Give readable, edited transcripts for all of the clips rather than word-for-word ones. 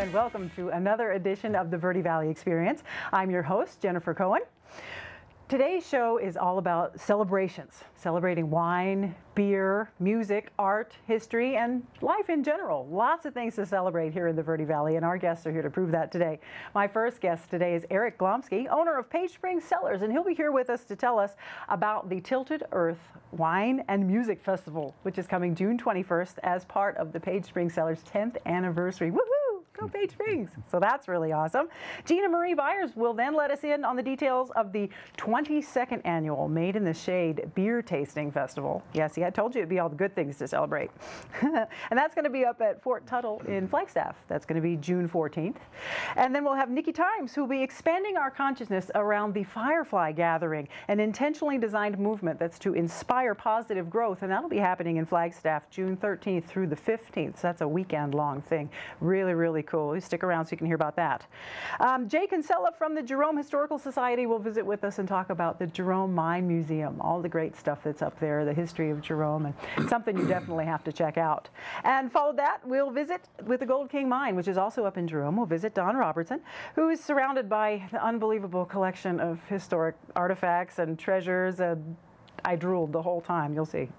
and welcome to another edition of the Verde Valley Experience. I'm your host, Jennifer Cohen. Today's show is all about celebrations, celebrating wine, beer, music, art, history, and life in general. Lots of things to celebrate here in the Verde Valley, and our guests are here to prove that today. My first guest today is Eric Glomsky, owner of Page Springs Cellars, and he'll be here with us to tell us about the Tilted Earth Wine and Music Festival, which is coming June 21st as part of the Page Springs Cellars 10th anniversary. Woohoo! Go Page Springs. So that's really awesome. Gina Marie Byers will then let us in on the details of the 22nd annual Made in the Shade Beer Tasting Festival. Yeah, see, I told you it'd be all the good things to celebrate. And that's going to be up at Fort Tuttle in Flagstaff. That's going to be June 14th. And then we'll have Nikki Times, who will be expanding our consciousness around the Firefly Gathering, an intentionally designed movement that's to inspire positive growth. And that'll be happening in Flagstaff June 13th through the 15th. So that's a weekend-long thing. Really, really cool. You stick around so you can hear about that. Jay Kinsella from the Jerome Historical Society will visit with us and talk about the Jerome Mine Museum, all the great stuff that's up there, the history of Jerome, and something you definitely have to check out. And follow that, we'll visit with the Gold King Mine, which is also up in Jerome. We'll visit Don Robertson, who is surrounded by an unbelievable collection of historic artifacts and treasures. I drooled the whole time, you'll see.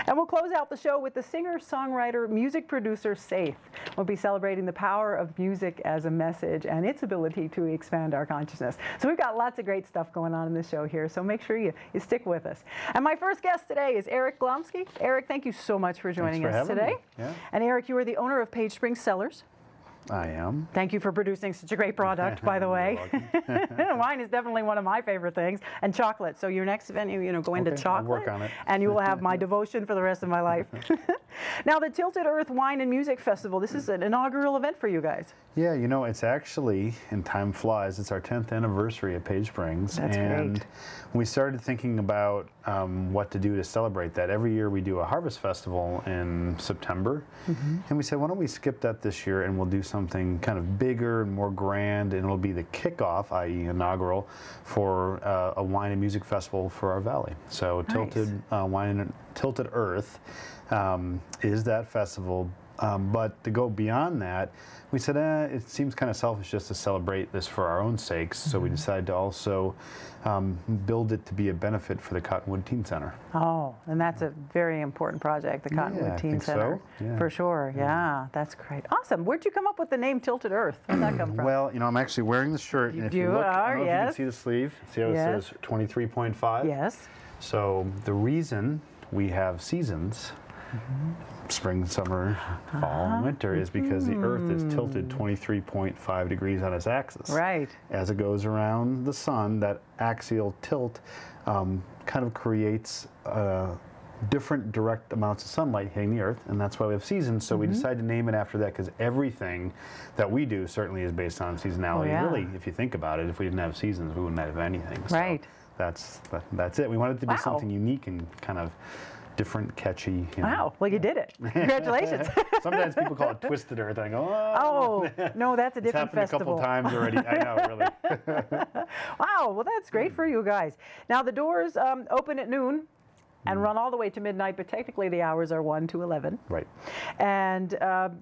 And we'll close out the show with the singer, songwriter, music producer, Safe. We'll be celebrating the power of music as a message and its ability to expand our consciousness. So we've got lots of great stuff going on in the show here, so make sure you stick with us. And my first guest today is Eric Glomsky. Eric, thank you so much for joining us today. Yeah. And Eric, you are the owner of Page Springs Cellars. I am. Thank you for producing such a great product, by the way. Wine is definitely one of my favorite things, and chocolate. So your next venue, go into chocolate. I'll work on it. And you will have my devotion for the rest of my life. Now, the Tilted Earth Wine and Music Festival, this is an inaugural event for you guys. Yeah, it's actually, and time flies, it's our 10th anniversary at Page Springs. That's great. We started thinking about what to do to celebrate that. Every year we do a harvest festival in September, and we said, why don't we skip that this year and we'll do something kind of bigger and more grand, and it'll be the kickoff, i.e. inaugural, for a wine and music festival for our valley. So nice. Tilted Wine and Tilted Earth is that festival. But to go beyond that, we said it seems kind of selfish just to celebrate this for our own sakes, so we decided to also build it to be a benefit for the Cottonwood Teen Center. Oh, and that's a very important project, the Cottonwood Teen Center. So. Yeah. For sure, yeah, that's great. Awesome. Where'd you come up with the name Tilted Earth? Where'd that come from? Well, I'm actually wearing the shirt, and if you look, I don't know if you can see the sleeve. See how it says 23.5? Yes. So the reason we have seasons, spring, summer, fall, and winter, is because the Earth is tilted 23.5 degrees on its axis. Right. As it goes around the sun, that axial tilt kind of creates different direct amounts of sunlight hitting the Earth, and that's why we have seasons. So we decided to name it after that, because everything that we do certainly is based on seasonality. Oh, yeah. Really, if you think about it, if we didn't have seasons, we wouldn't have anything. Right. So that's it. We wanted it to be something unique and kind of different, catchy. Wow, well, you did it. Congratulations. Sometimes people call it Twisted Earth, and I go, oh, no, that's a different festival. It's happened a couple times already. I know, really. Wow, well, that's great for you guys. Now, the doors open at noon and run all the way to midnight, but technically the hours are 1 to 11. Right. And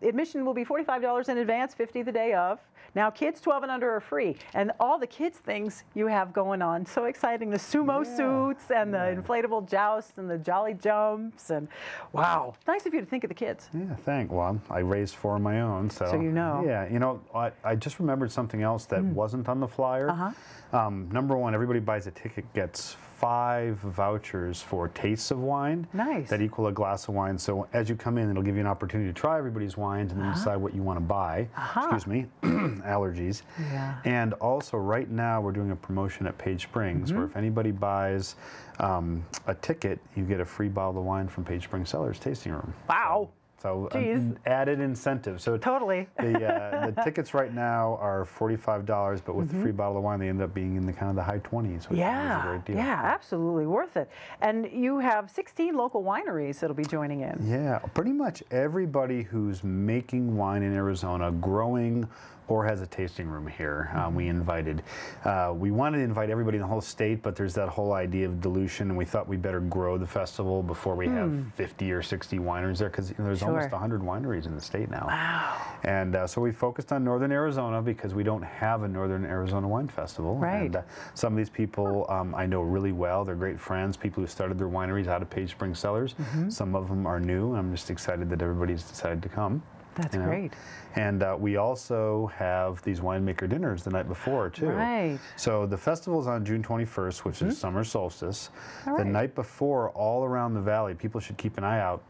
admission will be $45 in advance, $50 the day of. Now, kids 12 and under are free, and all the kids' things you have going on. So exciting, the sumo suits and the inflatable jousts and the jolly jumps, and wow. Nice of you to think of the kids. Yeah, well, I raised 4 of my own, so. So you know. Yeah, I just remembered something else that wasn't on the flyer. Number one, everybody buys a ticket gets 5 vouchers for tastes of wine. Nice. That equal a glass of wine. So as you come in, it'll give you an opportunity to try everybody's wines and then decide what you want to buy. Excuse me, allergies. Yeah. And also right now we're doing a promotion at Page Springs where if anybody buys a ticket, you get a free bottle of wine from Page Springs Cellars Tasting Room. Wow. So an added incentive. So totally. The tickets right now are $45, but with the free bottle of wine, they end up being in the kind of the high 20s, which is a great deal. Yeah, absolutely worth it. And you have 16 local wineries that'll be joining in. Yeah, pretty much everybody who's making wine in Arizona, growing or has a tasting room here. We wanted to invite everybody in the whole state, but there's that whole idea of dilution, and we thought we'd better grow the festival before we have 50 or 60 wineries there, because there's almost 100 wineries in the state now. Wow. And so we focused on Northern Arizona because we don't have a Northern Arizona Wine Festival. Right. And some of these people I know really well. They're great friends, people who started their wineries out of Page Springs Cellars. Some of them are new. I'm just excited that everybody's decided to come. That's great. And we also have these winemaker dinners the night before, too. Right. So the festival's on June 21st, which is summer solstice. All the right. night before, all around the valley, people should keep an eye out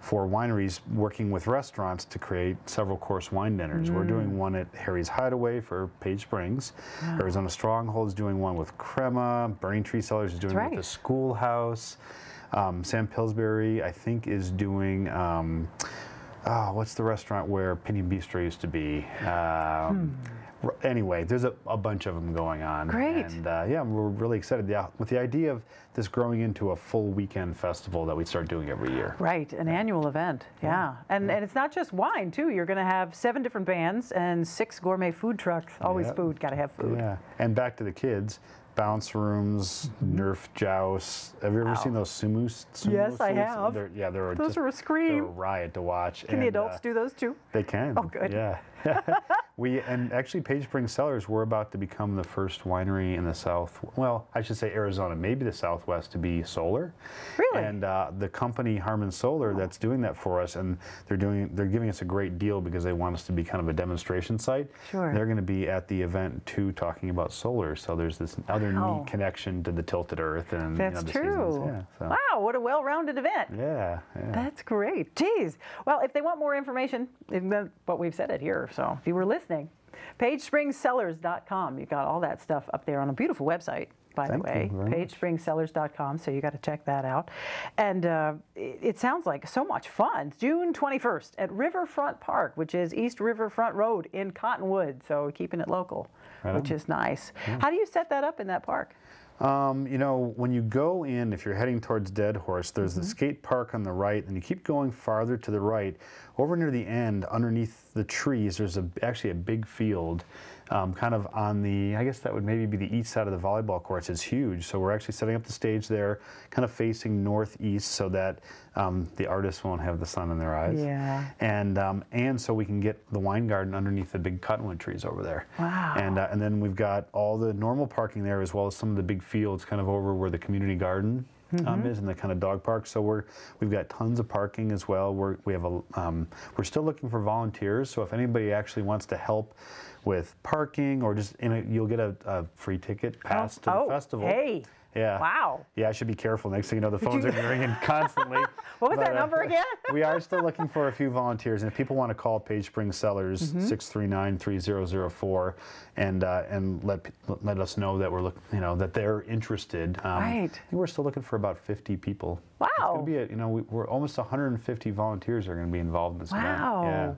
for wineries working with restaurants to create several course wine dinners. We're doing one at Harry's Hideaway for Page Springs. Arizona Stronghold's doing one with Crema. Burning Tree Cellars is doing one with the Schoolhouse. Sam Pillsbury, I think, is doing... what's the restaurant where Pinion Bistro used to be? Anyway, there's a bunch of them going on. Great. And yeah, we're really excited with the idea of this growing into a full weekend festival that we start doing every year. Right, an annual event, yeah. And it's not just wine, too. You're going to have 7 different bands and 6 gourmet food trucks. Always food, got to have food. Yeah, and back to the kids. Bounce rooms, Nerf joust. Have you ever seen those sumo Yes, I suits? have. Those are a scream. They're a riot to watch. Can the adults do those too? They can. Oh, good. Yeah. And actually Page Springs Cellars, we're about to become the first winery in the South, well, I should say Arizona, maybe the Southwest, to be solar. Really? And the company Harmon Solar that's doing that for us, and they're giving us a great deal because they want us to be kind of a demonstration site. Sure. They're going to be at the event too, talking about solar. So there's this other neat connection to the tilted Earth and That's the true. seasons. Yeah, so. Wow, what a well-rounded event. Yeah. That's great. Geez. Well, if they want more information, but we've said it here, so if you were listening, pagespringscellars.com. You got all that stuff up there on a beautiful website, by the way, pagespringscellars.com, so you got to check that out. And it sounds like so much fun. June 21st at Riverfront Park, which is East Riverfront Road in Cottonwood, so keeping it local, which is nice. How do you set that up in that park? You know, when you go in, if you're heading towards Dead Horse, there's the skate park on the right, and you keep going farther to the right. Over near the end, underneath the trees, there's actually a big field, kind of on the, I guess that would maybe be the east side of the volleyball courts. It's huge, so we're actually setting up the stage there, kind of facing northeast, so that the artists won't have the sun in their eyes. Yeah. And so we can get the wine garden underneath the big cottonwood trees over there. Wow. And then we've got all the normal parking there, as well as some of the big fields kind of over where the community garden is, and the kind of dog park. So we've got tons of parking as well. We're still looking for volunteers. So if anybody actually wants to help with parking, or just you'll get a free ticket pass to the festival. Hey. Yeah. Wow. Yeah, I should be careful. Next thing you know, the phones are ringing constantly. What was that number again? We are still looking for a few volunteers, and if people want to call Page Springs Cellars 639-3004 and let us know that we're that they're interested. Right. I think we're still looking for about 50 people. Wow. It's going to be we're almost 150 volunteers are going to be involved in this event. Wow.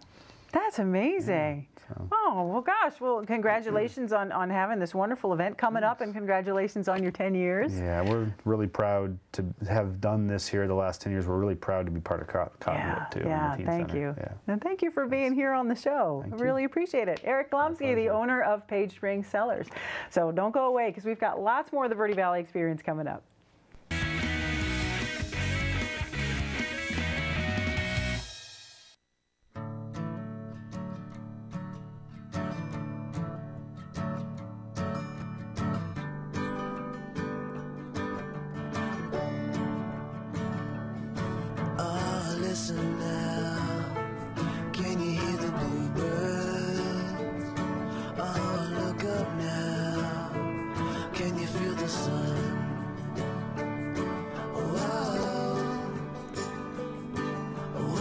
That's amazing. Oh, well, gosh. Well, congratulations on having this wonderful event coming up, and congratulations on your 10 years. Yeah, we're really proud to have done this here the last 10 years. We're really proud to be part of Cottonwood, too. Yeah, thank you. Yeah. And thank you for being here on the show. I really appreciate it. Eric Glomsky, the owner of Page Springs Cellars. So don't go away, because we've got lots more of the Verde Valley Experience coming up. Listen now, can you hear the bluebirds? Oh, look up now, can you feel the sun? Whoa, whoa, whoa,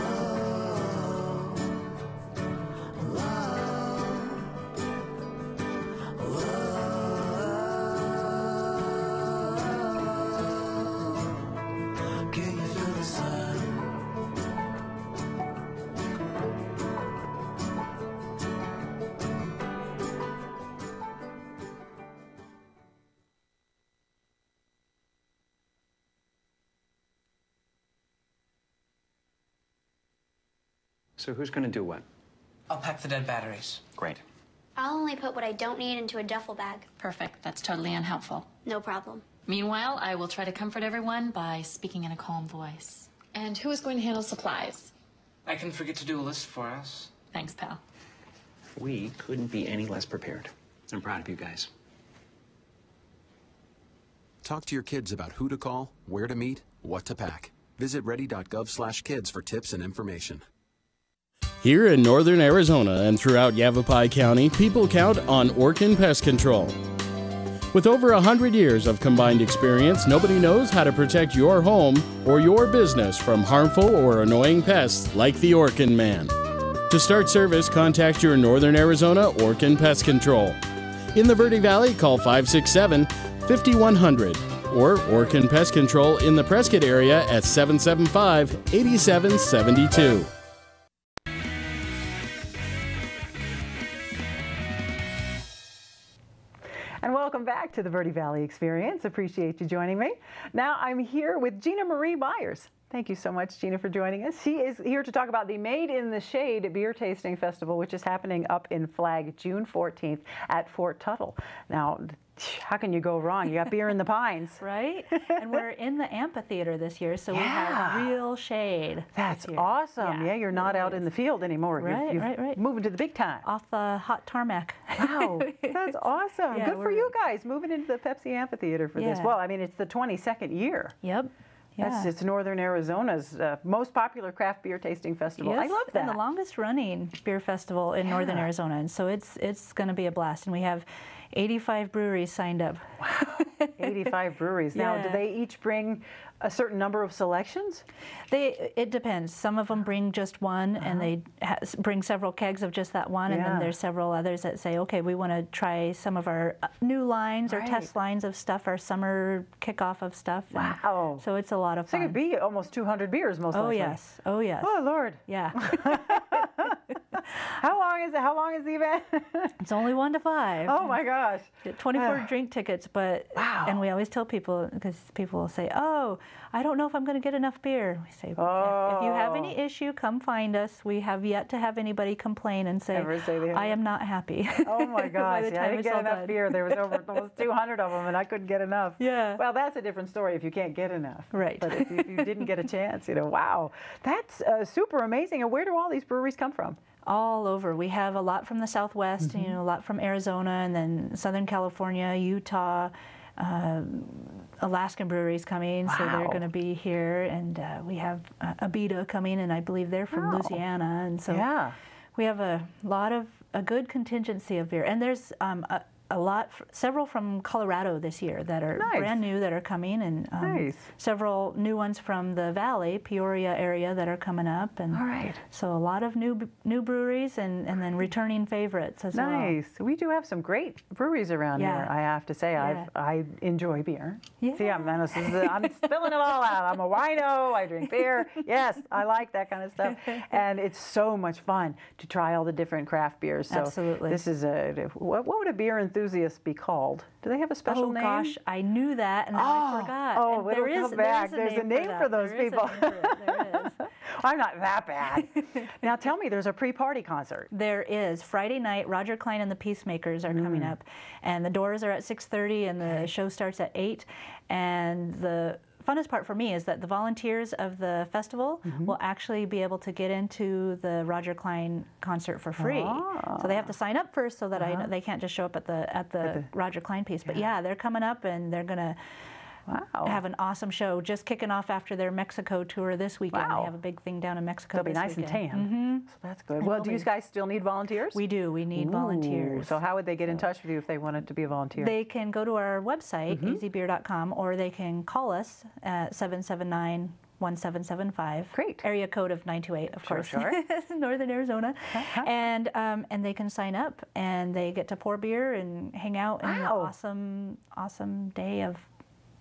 whoa. Can you feel the sun? So who's going to do what? I'll pack the dead batteries. Great. I'll only put what I don't need into a duffel bag. Perfect. That's totally unhelpful. No problem. Meanwhile, I will try to comfort everyone by speaking in a calm voice. And who is going to handle supplies? I can forget to do a list for us. Thanks, pal. We couldn't be any less prepared. I'm proud of you guys. Talk to your kids about who to call, where to meet, what to pack. Visit ready.gov/kids for tips and information. Here in northern Arizona and throughout Yavapai County, people count on Orkin Pest Control. With over 100 years of combined experience, nobody knows how to protect your home or your business from harmful or annoying pests like the Orkin Man. To start service, contact your Northern Arizona Orkin Pest Control. In the Verde Valley, call 567-5100 or Orkin Pest Control in the Prescott area at 775-8772. And welcome back to the Verde Valley Experience. Appreciate you joining me. Now I'm here with Gina Marie Myers. Thank you so much, Gina, for joining us. She is here to talk about the Made in the Shade Beer Tasting Festival, which is happening up in Flag June 14th at Fort Tuttle. Now, how can you go wrong? You got beer in the pines. Right? And we're in the amphitheater this year, so we have real shade. That's awesome. Yeah, you're not out in the field anymore. Right, you're moving to the big time. Off the hot tarmac. Wow, that's awesome. Yeah, good for you guys moving into the Pepsi Amphitheater for this. Well, I mean, it's the 22nd year. Yep. Yeah. It's Northern Arizona's most popular craft beer tasting festival. Yes, I love that. And the longest running beer festival in Northern Arizona, and so it's going to be a blast. And we have 85 breweries signed up. Wow, 85 breweries. Now, do they each bring a certain number of selections? It depends. Some of them bring just one, and they bring several kegs of just that one, and then there's several others that say, okay, we want to try some of our new lines or test lines of stuff, our summer kickoff of stuff. Wow. So it's a lot of fun. So it could be almost 200 beers, most likely. Yes. Oh, yes. Oh, Lord. Yeah. How long is it? How long is the event? It's only 1 to 5. Oh my gosh. 24 drink tickets, but and we always tell people, because people will say, oh, I don't know if I'm going to get enough beer. We say, if you have any issue, come find us. We have yet to have anybody complain and say I am not happy. Oh my gosh, I didn't get enough beer. There was almost 200 of them and I couldn't get enough. Yeah. Well, that's a different story if you can't get enough. Right. But if you didn't get a chance, wow. That's super amazing. And where do all these breweries come from? All over. We have a lot from the Southwest, a lot from Arizona, and then Southern California, Utah, Alaskan breweries coming, so they're going to be here, and we have Abita coming, and I believe they're from Louisiana, and so we have a good contingency of beer, and there's several from Colorado this year that are brand new that are coming, and several new ones from the Valley, Peoria area that are coming up, and so a lot of new breweries and then returning favorites as well. Nice. We do have some great breweries around here, I have to say. I enjoy beer. See, I'm spilling it all out. I'm a wino, I drink beer. Yes, I like that kind of stuff. And it's so much fun to try all the different craft beers. So absolutely. This is what would a beer enthusiast be called? Do they have a special name? Oh gosh, I knew that and I forgot. Oh, it'll come back. There's a name for those people. There is. I'm not that bad. Now tell me, there's a pre-party concert. There is. Friday night, Roger Klein and the Peacemakers are coming up, and the doors are at 6:30 and the show starts at 8. And the funnest part for me is that the volunteers of the festival will actually be able to get into the Roger Klein concert for free. So they have to sign up first, so that I know they can't just show up at the Roger Klein piece. But yeah, they're coming up and they're gonna have an awesome show. Just kicking off after their Mexico tour this weekend. They have a big thing down in Mexico. They'll be nice and tan. So that's good. Well, do you guys still need volunteers? We do. We need volunteers. So how would they get in touch with you if they wanted to be a volunteer? They can go to our website, easybeer.com, or they can call us at 779-1775. Great. Area code of 928, of course. Sure. Northern Arizona. And they can sign up, and they get to pour beer and hang out in an awesome day of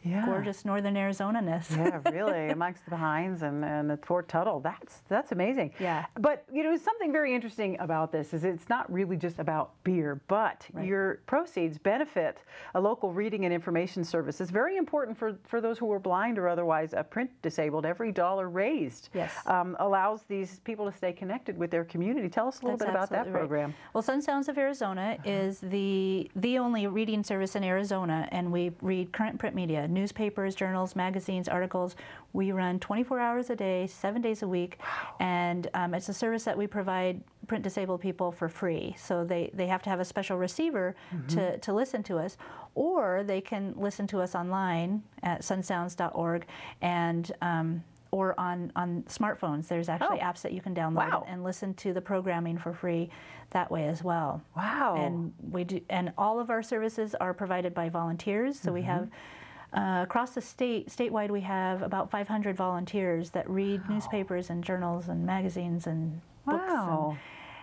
Yeah. gorgeous northern Arizona-ness. Yeah, really, amongst the pines and at Fort Tuttle. That's amazing. Yeah. But, something very interesting about this is it's not really just about beer, but your proceeds benefit a local reading and information service. It's very important for those who are blind or otherwise print disabled. Every dollar raised allows these people to stay connected with their community. Tell us a little bit about that program. Well, Sun Sounds of Arizona is the only reading service in Arizona, and we read current print media, newspapers, journals, magazines, articles. We run 24 hours a day, 7 days a week, and it's a service that we provide print disabled people for free. So they have to have a special receiver to listen to us, or they can listen to us online at sunsounds.org and or on smartphones. There's actually apps that you can download and listen to the programming for free that way as well. Wow. And we do, and all of our services are provided by volunteers. So we have across the statewide, we have about 500 volunteers that read newspapers and journals and magazines and books. Wow.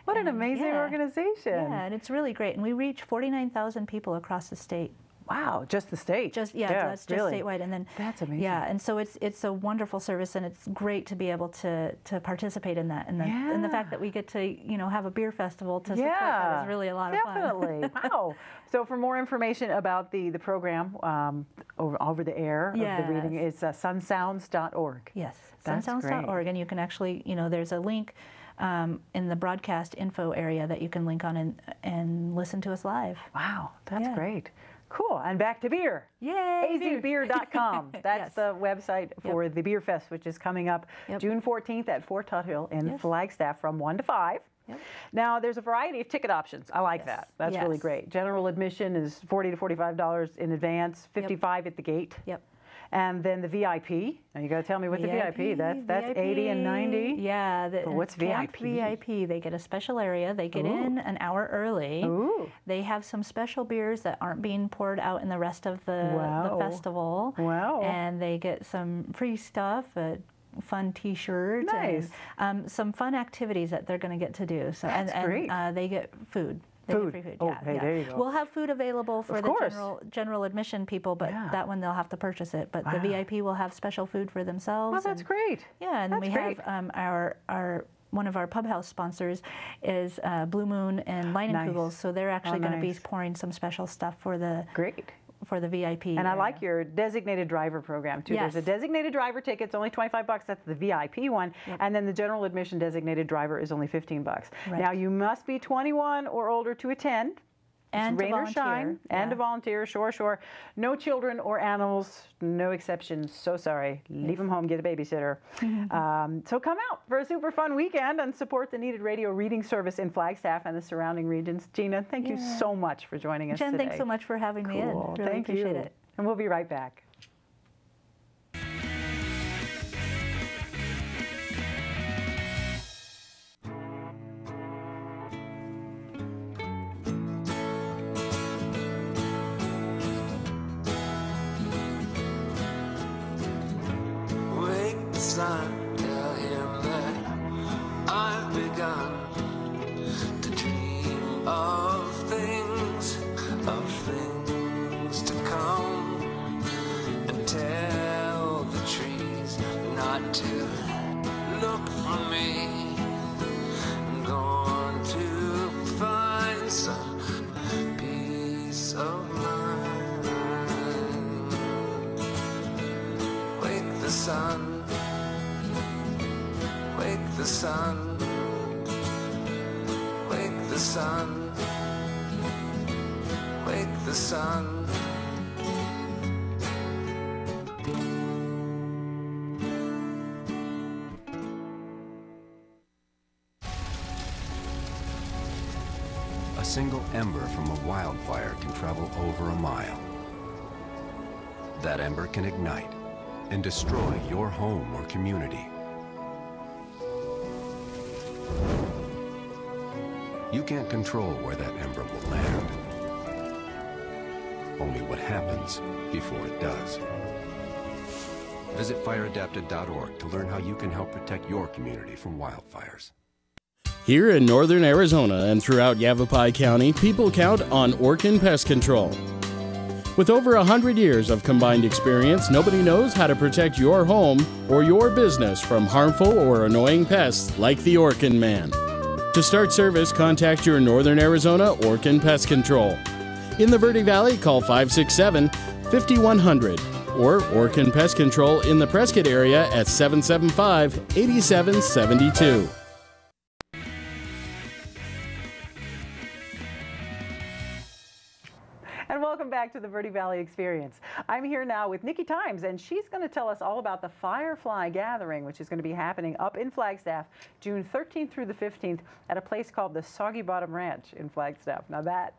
What an amazing organization. Yeah, and it's really great. And we reach 49,000 people across the state. Wow, just the state. That's just really. statewide, and then that's amazing. Yeah, and so it's a wonderful service, and it's great to be able to participate in that, and the fact that we get to have a beer festival to support that is really a lot of fun. Definitely. Wow. So for more information about the program over the air of the reading, it's sunsounds.org. Yes, sunsounds.org, and you can actually there's a link in the broadcast info area that you can link on and listen to us live. Wow, that's great. Cool. And back to beer. Yay! azbeer.com. That's the website for the Beer Fest, which is coming up June 14th at Fort Tuttle in Flagstaff from 1 to 5. Now, there's a variety of ticket options. I like that. That's really great. General admission is $40 to $45 in advance, $55 at the gate. And then the VIP. Now you got to tell me what the VIP. That's VIP, $80 and $90. Yeah. But what's VIP? VIP. They get a special area. They get in an hour early. Ooh. They have some special beers that aren't being poured out in the rest of the festival. Wow. And they get some free stuff. Fun T-shirt. Nice. And some fun activities that they're going to get to do. So That's great. They get food. Free food. Oh, hey, there you go. We'll have food available for the general admission people, but that one they'll have to purchase it. But the VIP will have special food for themselves. Oh, that's great. Yeah, and then we have our one of our pub house sponsors is Blue Moon and Leinenkugels, so they're actually going to be pouring some special stuff for the VIP. And I like your designated driver program too. There's a designated driver ticket. It's only $25. That's the VIP one. And then the general admission designated driver is only $15. Now you must be 21 or older to attend. And rain or shine, and a volunteer, sure. No children or animals, no exceptions. So sorry. Leave them home, get a babysitter. So come out for a super fun weekend and support the needed radio reading service in Flagstaff and the surrounding regions. Gina, thank you so much for joining us Jen, today. thanks so much for having me in. Really appreciate it. And we'll be right back. Tell him that I've begun to dream of things to come, and tell the trees not to look for me. I'm going to find some peace of mind. Wake the sun. Wake the sun, wake the sun, wake the sun. A single ember from a wildfire can travel over a mile. That ember can ignite and destroy your home or community. You can't control where that ember will land. Only what happens before it does. Visit fireadapted.org to learn how you can help protect your community from wildfires. Here in northern Arizona and throughout Yavapai County, people count on Orkin Pest Control. With over 100 years of combined experience, nobody knows how to protect your home or your business from harmful or annoying pests like the Orkin Man. To start service, contact your Northern Arizona Orkin Pest Control. In the Verde Valley, call 567-5100 or Orkin Pest Control in the Prescott area at 775-8772. And welcome back to the Verde Valley Experience. I'm here now with Nikki Times, and she's going to tell us all about the Firefly Gathering, which is going to be happening up in Flagstaff, June 13th through the 15th at a place called the Soggy Bottom Ranch in Flagstaff. Now that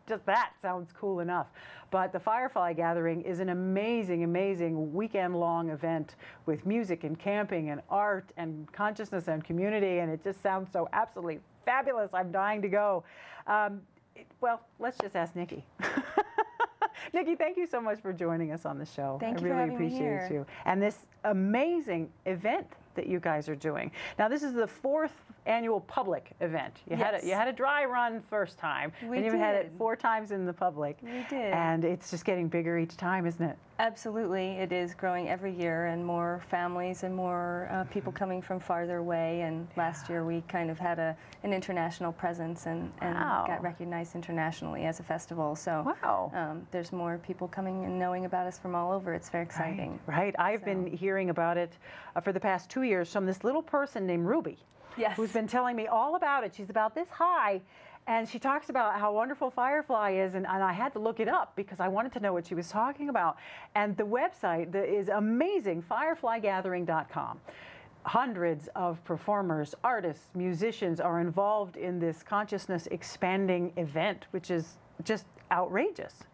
sounds cool enough. But the Firefly Gathering is an amazing, amazing weekend-long event with music and camping and art and consciousness and community, and it just sounds so absolutely fabulous. I'm dying to go. Well, let's just ask Nikki. Nikki, thank you so much for joining us on the show. Thank you I for really having me appreciate here. you. And this amazing event that you guys are doing. Now, this is the 4th annual public event. You had a dry run first time, and you've had it 4 times in the public. We did. And it's just getting bigger each time, isn't it? Absolutely. It is growing every year, and more families and more people coming from farther away. And last year we kind of had an international presence and got recognized internationally as a festival. So there's more people coming and knowing about us from all over. It's very exciting. Right. I've been hearing about it for the past 2 years from this little person named Ruby. Yes. Who's been telling me all about it. She's about this high, and she talks about how wonderful Firefly is, and I had to look it up because I wanted to know what she was talking about. And the website is amazing, fireflygathering.com. Hundreds of performers, artists, musicians are involved in this consciousness expanding event, which is just outrageous.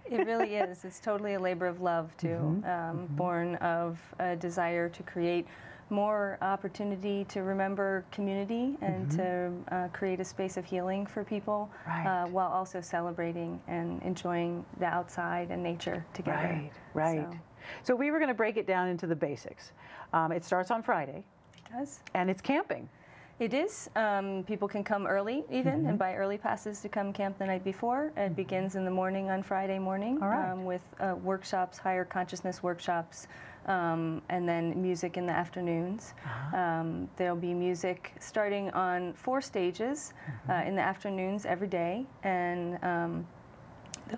It really is. It's totally a labor of love, too, born of a desire to create more opportunity to remember community and to create a space of healing for people while also celebrating and enjoying the outside and nature together. Right. So we were going to break it down into the basics. It starts on Friday. It does. And it's camping. It is. People can come early even and buy early passes to come camp the night before. It begins in the morning on Friday morning with workshops, higher consciousness workshops, and then music in the afternoons. There'll be music starting on 4 stages in the afternoons every day, and there'll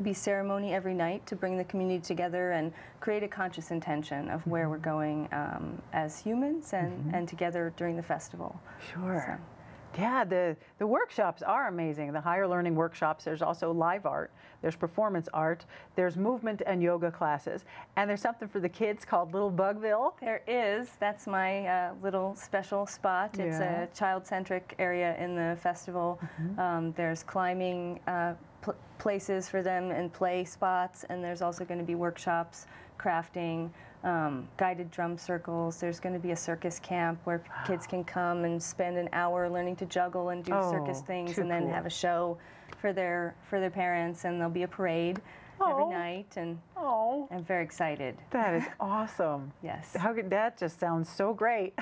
be ceremony every night to bring the community together and create a conscious intention of where we're going as humans and together during the festival. Sure. So. Yeah, the workshops are amazing. The higher learning workshops, there's also live art, there's performance art, there's movement and yoga classes, and there's something for the kids called Little Bugville. There is. That's my little special spot. It's a child-centric area in the festival. There's climbing places for them and play spots, and there's also going to be workshops, crafting, guided drum circles. There's going to be a circus camp where kids can come and spend an hour learning to juggle and do circus things, and then have a show for their parents, and there'll be a parade every night, and I'm very excited. That is awesome. Yes. How could that just sounds so great.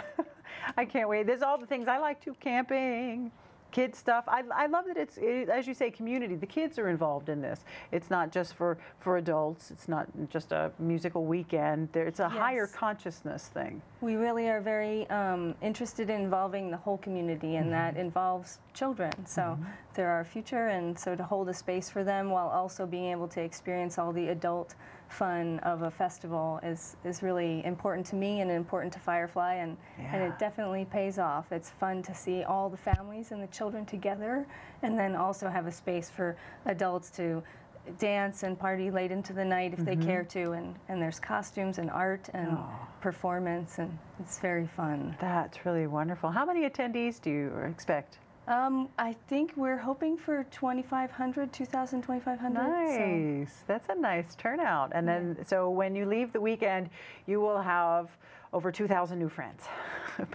I can't wait. There's all the things I like too, camping, kid stuff. I love that it's, as you say, community. The kids are involved in this. It's not just for adults. It's not just a musical weekend. It's a higher consciousness thing. We really are very interested in involving the whole community, and that involves children. So they're our future, and so to hold a space for them while also being able to experience all the adult fun of a festival is really important to me and important to Firefly, and it definitely pays off. It's fun to see all the families and the children together, and then also have a space for adults to dance and party late into the night if they care to, and there's costumes and art and performance, and it's very fun. That's really wonderful. How many attendees do you expect? I think we're hoping for 2,500, 2,500. Nice. So. That's a nice turnout. And then, so when you leave the weekend, you will have over 2,000 new friends,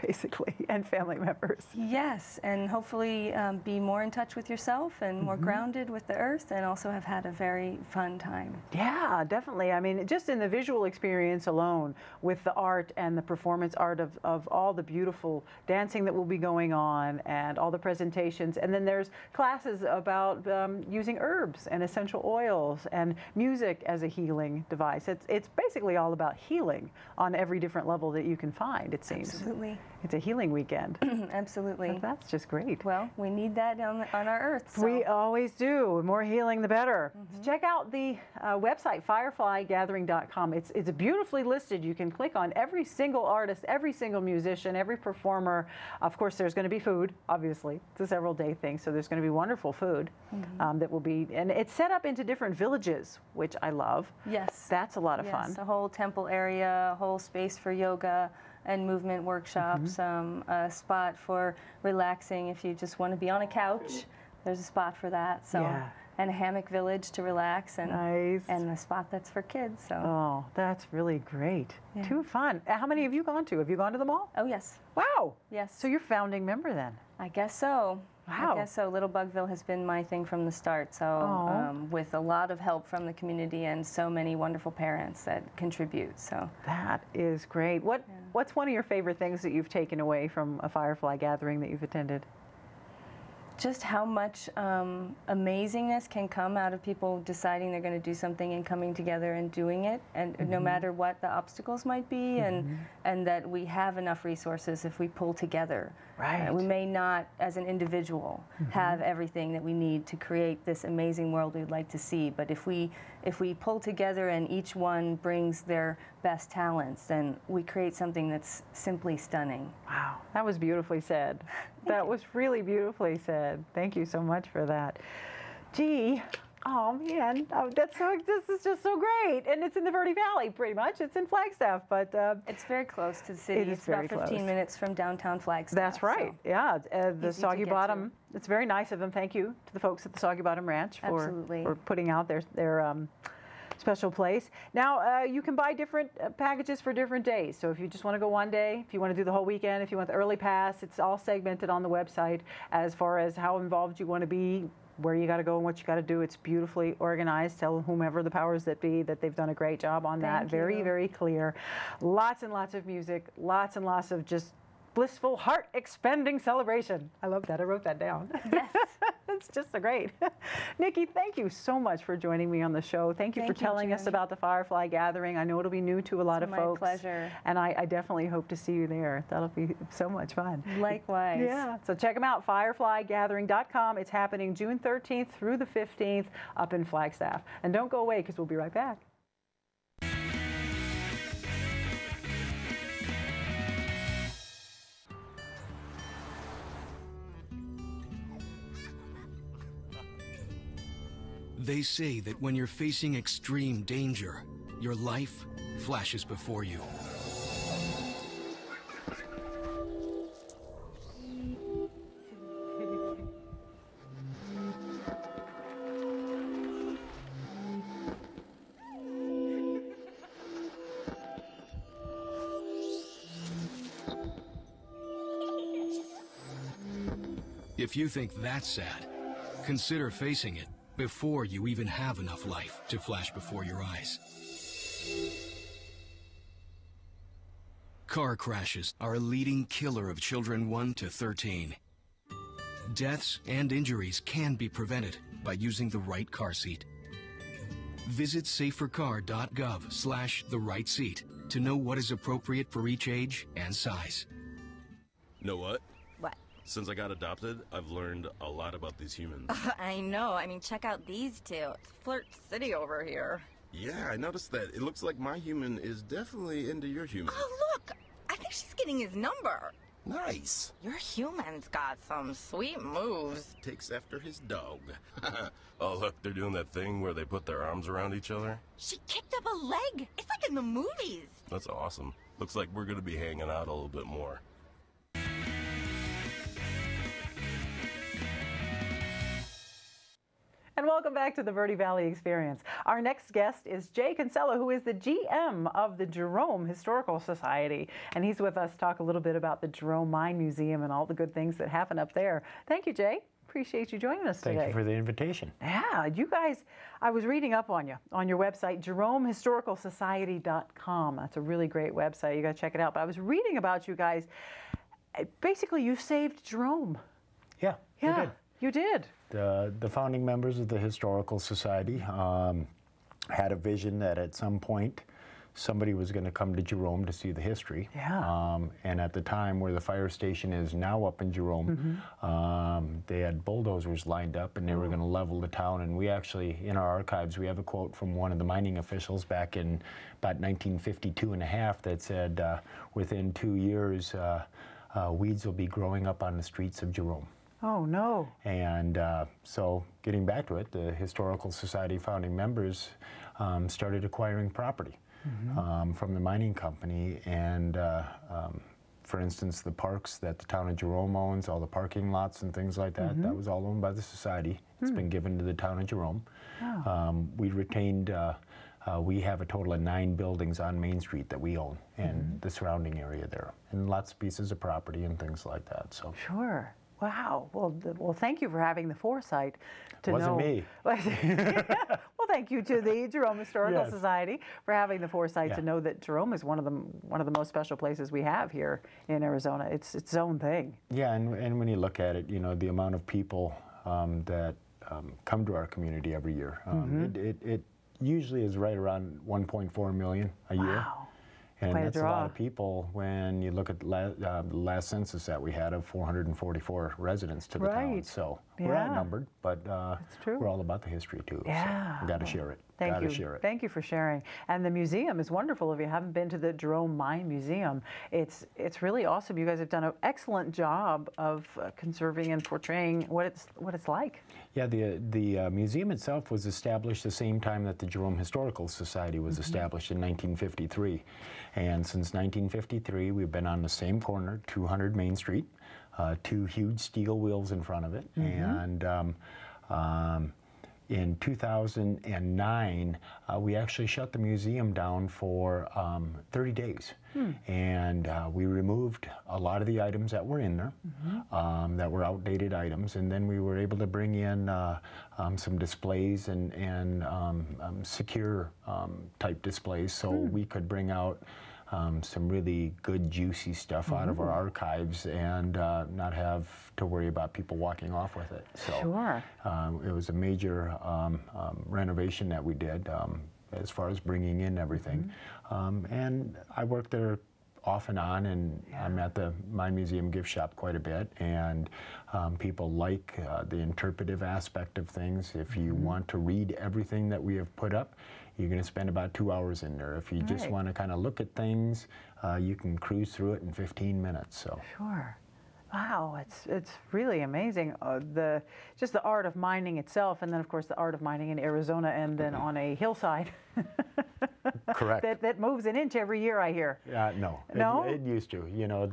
basically, and family members. Yes, and hopefully be more in touch with yourself and more grounded with the earth, and also have had a very fun time. Yeah, definitely. I mean, just in the visual experience alone, with the art and the performance art of all the beautiful dancing that will be going on and all the presentations. And then there's classes about using herbs and essential oils and music as a healing device. It's basically all about healing on every different level that you can find, it seems. Absolutely. It's a healing weekend. Absolutely. So that's just great. Well, we need that on our earth. So. We always do. The more healing, the better. So check out the website, fireflygathering.com. It's beautifully listed. You can click on every single artist, every single musician, every performer. Of course, there's going to be food, obviously. It's a several-day thing, so there's going to be wonderful food that will be, and it's set up into different villages, which I love. Yes. That's a lot of fun. Yes, a whole temple area, a whole space for yoga and movement workshops, a spot for relaxing if you just want to be on a couch. There's a spot for that. So, Yeah. And a hammock village to relax, and Nice. and a spot that's for kids. So. Oh, that's really great. Yeah. Too fun. How many have you gone to? Have you gone to them all? Oh yes. Wow. Yes. So you're founding member then? I guess so. Wow. I guess so. Little Bugville has been my thing from the start. So with a lot of help from the community and so many wonderful parents that contribute. So That is great. What's one of your favorite things that you've taken away from a Firefly gathering that you've attended? just how much amazingness can come out of people deciding they're going to do something and coming together and doing it, and no matter what the obstacles might be, and that we have enough resources if we pull together. Right. We may not, as an individual, have everything that we need to create this amazing world we'd like to see, but if we pull together and each one brings their best talents, then we create something that's simply stunning. Wow, that was beautifully said. That was really beautifully said. Thank you so much for that. Gee, oh man, this is just so great. And it's in the Verde Valley, pretty much. It's in Flagstaff, but... it's very close to the city. It is it's about very 15 close. minutes from downtown Flagstaff. That's right, so yeah. The easy to Soggy get Bottom, it's very nice of them. Thank you to the folks at the Soggy Bottom Ranch for putting out their special place. Now, you can buy different packages for different days. So if you just want to go one day, if you want to do the whole weekend, if you want the early pass, it's all segmented on the website as far as how involved you want to be, where you got to go and what you got to do. It's beautifully organized. Tell whomever the powers that be that they've done a great job on that. Very, very clear. Lots and lots of music, lots and lots of just blissful, heart-expanding celebration. I love that. I wrote that down. Yes. It's just so great. Nikki, thank you so much for joining me on the show. Thank you for telling us about the Firefly Gathering. I know it'll be new to a lot of folks. My pleasure. And I definitely hope to see you there. That'll be so much fun. Likewise. Yeah. So check them out, fireflygathering.com. It's happening June 13th through the 15th up in Flagstaff. And don't go away because we'll be right back. They say that when you're facing extreme danger, your life flashes before you. If you think that's sad, consider facing it before you even have enough life to flash before your eyes. Car crashes are a leading killer of children 1 to 13. Deaths and injuries can be prevented by using the right car seat. Visit safercar.gov/the-right-seat to know what is appropriate for each age and size. Know what? What? Since I got adopted, I've learned a lot about these humans. I know. I mean, check out these two. It's Flirt City over here. Yeah, I noticed that. It looks like my human is definitely into your human. Oh, look! I think she's getting his number. Nice. Your human's got some sweet moves. Takes after his dog. Oh, look, they're doing that thing where they put their arms around each other. She kicked up a leg. It's like in the movies. That's awesome. Looks like we're going to be hanging out a little bit more. And And welcome back to the Verde Valley Experience. Our next guest is Jay Kinsella, who is the GM of the Jerome Historical Society. And he's with us to talk a little bit about the Jerome Mine Museum and all the good things that happen up there. Thank you, Jay. Appreciate you joining us today. Thank you for the invitation. Yeah, you guys, I was reading up on you on your website, JeromeHistoricalSociety.com. That's a really great website. You got to check it out. But I was reading about you guys. Basically, you saved Jerome. Yeah, we did. You did. The founding members of the Historical Society had a vision that at some point somebody was going to come to Jerome to see the history. Yeah. And at the time where the fire station is now up in Jerome, they had bulldozers lined up and they were going to level the town. And we actually, in our archives, we have a quote from one of the mining officials back in about 1952 and a half that said, within 2 years, weeds will be growing up on the streets of Jerome. Oh, no. And so getting back to it, the Historical Society founding members started acquiring property from the mining company. And for instance, the parks that the town of Jerome owns, all the parking lots and things like that, that was all owned by the society. It's been given to the town of Jerome. Oh. We retained, we have a total of 9 buildings on Main Street that we own and the surrounding area there. And lots of pieces of property and things like that. So. Sure. Wow. Well, thank you for having the foresight to know. Wasn't me. Well, thank you to the Jerome Historical Society for having the foresight to know that Jerome is one of the most special places we have here in Arizona. It's its own thing. Yeah, and when you look at it, you know, the amount of people that come to our community every year, it usually is right around 1.4 million a year. Wow. And Quite that's a lot of people when you look at the last census that we had of 444 residents to the town. So we're outnumbered, but we're all about the history too. Yeah. So we got to share it. Thank you. Share it. Thank you for sharing. And the museum is wonderful. If you haven't been to the Jerome Mine Museum, it's really awesome. You guys have done an excellent job of conserving and portraying what it's like. Yeah, the museum itself was established the same time that the Jerome Historical Society was established in 1953. And since 1953, we've been on the same corner, 200 Main Street, 2 huge steel wheels in front of it. And in 2009, we actually shut the museum down for 30 days. And we removed a lot of the items that were in there, that were outdated items, and then we were able to bring in some displays and secure type displays, so we could bring out some really good, juicy stuff out of our archives and not have to worry about people walking off with it. So it was a major renovation that we did as far as bringing in everything. And I worked there off and on, and I'm at the Mine Museum gift shop quite a bit, and people like the interpretive aspect of things. If you want to read everything that we have put up, you're going to spend about 2 hours in there. If you just want to kind of look at things, you can cruise through it in 15 minutes. So. Sure. Wow, it's really amazing. Just the art of mining itself, and then of course the art of mining in Arizona, and then on a hillside. Correct. That moves an inch every year, I hear. No. No? It used to. You know.